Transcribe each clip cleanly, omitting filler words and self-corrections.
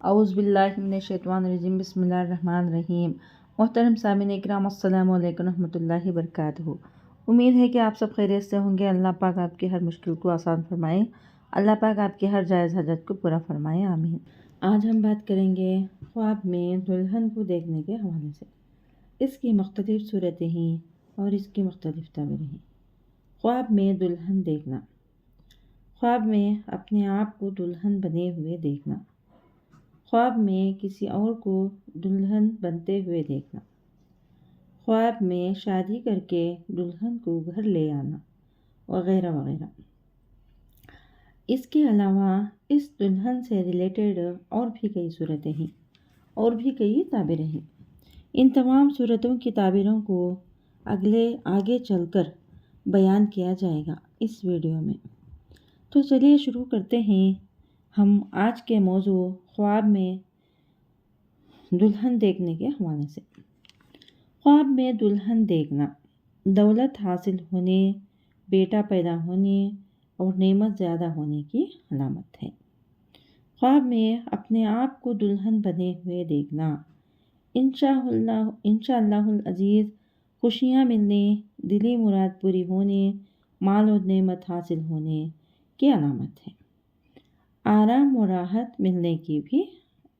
اعوذ باللہ من الشیطان الرجیم، بسم اللہ الرحمن الرحیم۔ محترم سامعین اکرام، السلام علیکم ورحمۃ اللہ وبرکاتہ۔ امید ہے کہ آپ سب خیریت سے ہوں گے۔ اللہ پاک آپ کی ہر مشکل کو آسان فرمائے، اللہ پاک آپ کی ہر جائز حاجت کو پورا فرمائے، آمین۔ آج ہم بات کریں گے خواب میں دلہن کو دیکھنے کے حوالے سے۔ اس کی مختلف صورتیں ہیں اور اس کی مختلف تعبیریں ہیں۔ خواب میں دلہن دیکھنا، خواب میں اپنے آپ کو دلہن بنے ہوئے دیکھنا، خواب میں کسی اور کو دلہن بنتے ہوئے دیکھنا، خواب میں شادی کر کے دلہن کو گھر لے آنا، وغیرہ وغیرہ۔ اس کے علاوہ اس دلہن سے ریلیٹڈ اور بھی کئی صورتیں ہیں اور بھی کئی تعبیریں ہیں۔ ان تمام صورتوں کی تعبیروں کو آگے چل کر بیان کیا جائے گا اس ویڈیو میں۔ تو چلیے شروع کرتے ہیں ہم آج کے موضوع خواب میں دلہن دیکھنے کے حوالے سے۔ خواب میں دلہن دیکھنا دولت حاصل ہونے، بیٹا پیدا ہونے اور نعمت زیادہ ہونے کی علامت ہے۔ خواب میں اپنے آپ کو دلہن بنے ہوئے دیکھنا انشاءاللہ العزیز خوشیاں ملنے، دلی مراد پوری ہونے، مال و نعمت حاصل ہونے کی علامت ہے۔ آرام و راحت ملنے کی بھی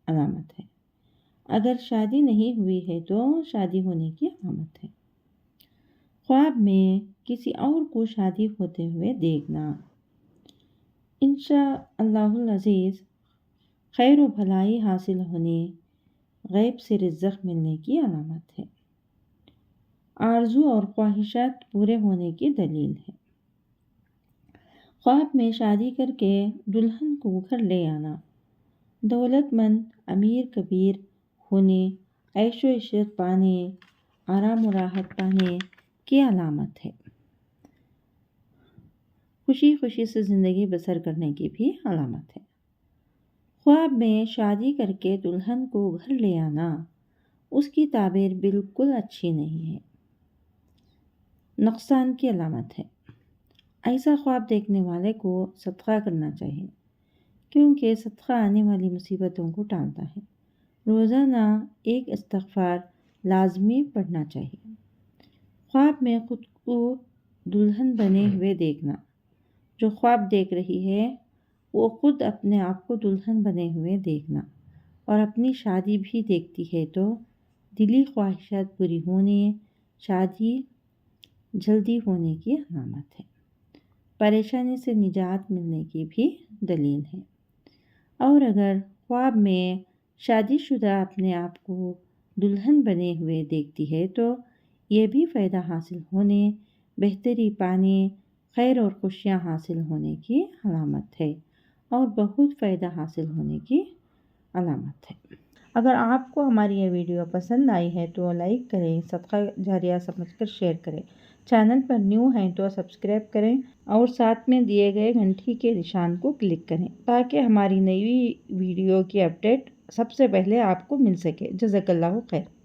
علامت ہے۔ اگر شادی نہیں ہوئی ہے تو شادی ہونے کی علامت ہے۔ خواب میں کسی اور کو شادی ہوتے ہوئے دیکھنا انشاءاللہ العزیز خیر و بھلائی حاصل ہونے، غیب سے رزق ملنے کی علامت ہے۔ آرزو اور خواہشات پورے ہونے کی دلیل ہے۔ خواب میں شادی کر کے دلہن کو گھر لے آنا دولت مند، امیر کبیر ہونے، عیش و عشرت پانے، آرام و راحت پانے کی علامت ہے۔ خوشی خوشی سے زندگی بسر کرنے کی بھی علامت ہے۔ خواب میں شادی کر کے دلہن کو گھر لے آنا اس کی تعبیر بالکل اچھی نہیں ہے، نقصان کی علامت ہے۔ ایسا خواب دیکھنے والے کو صدقہ کرنا چاہیے، کیونکہ صدقہ آنے والی مصیبتوں کو ٹالتا ہے۔ روزانہ ایک استغفار لازمی پڑھنا چاہیے۔ خواب میں خود کو دلہن بنے ہوئے دیکھنا، جو خواب دیکھ رہی ہے وہ خود اپنے آپ کو دلہن بنے ہوئے دیکھنا اور اپنی شادی بھی دیکھتی ہے تو دلی خواہشات پوری ہونے، شادی جلدی ہونے کی علامت ہے۔ پریشانی سے نجات ملنے کی بھی دلیل ہے۔ اور اگر خواب میں شادی شدہ اپنے آپ کو دلہن بنے ہوئے دیکھتی ہے تو یہ بھی فائدہ حاصل ہونے، بہتری پانے، خیر اور خوشیاں حاصل ہونے کی علامت ہے اور بہت فائدہ حاصل ہونے کی علامت ہے۔ اگر آپ کو ہماری یہ ویڈیو پسند آئی ہے تو لائک کریں، صدقہ جاریہ سمجھ کر شیئر کریں۔ چینل پر نیو ہیں تو سبسکرائب کریں اور ساتھ میں دیے گئے گھنٹی کے نشان کو کلک کریں تاکہ ہماری نئی ویڈیو کی اپڈیٹ سب سے پہلے آپ کو مل سکے۔ جزاک اللہ خیر۔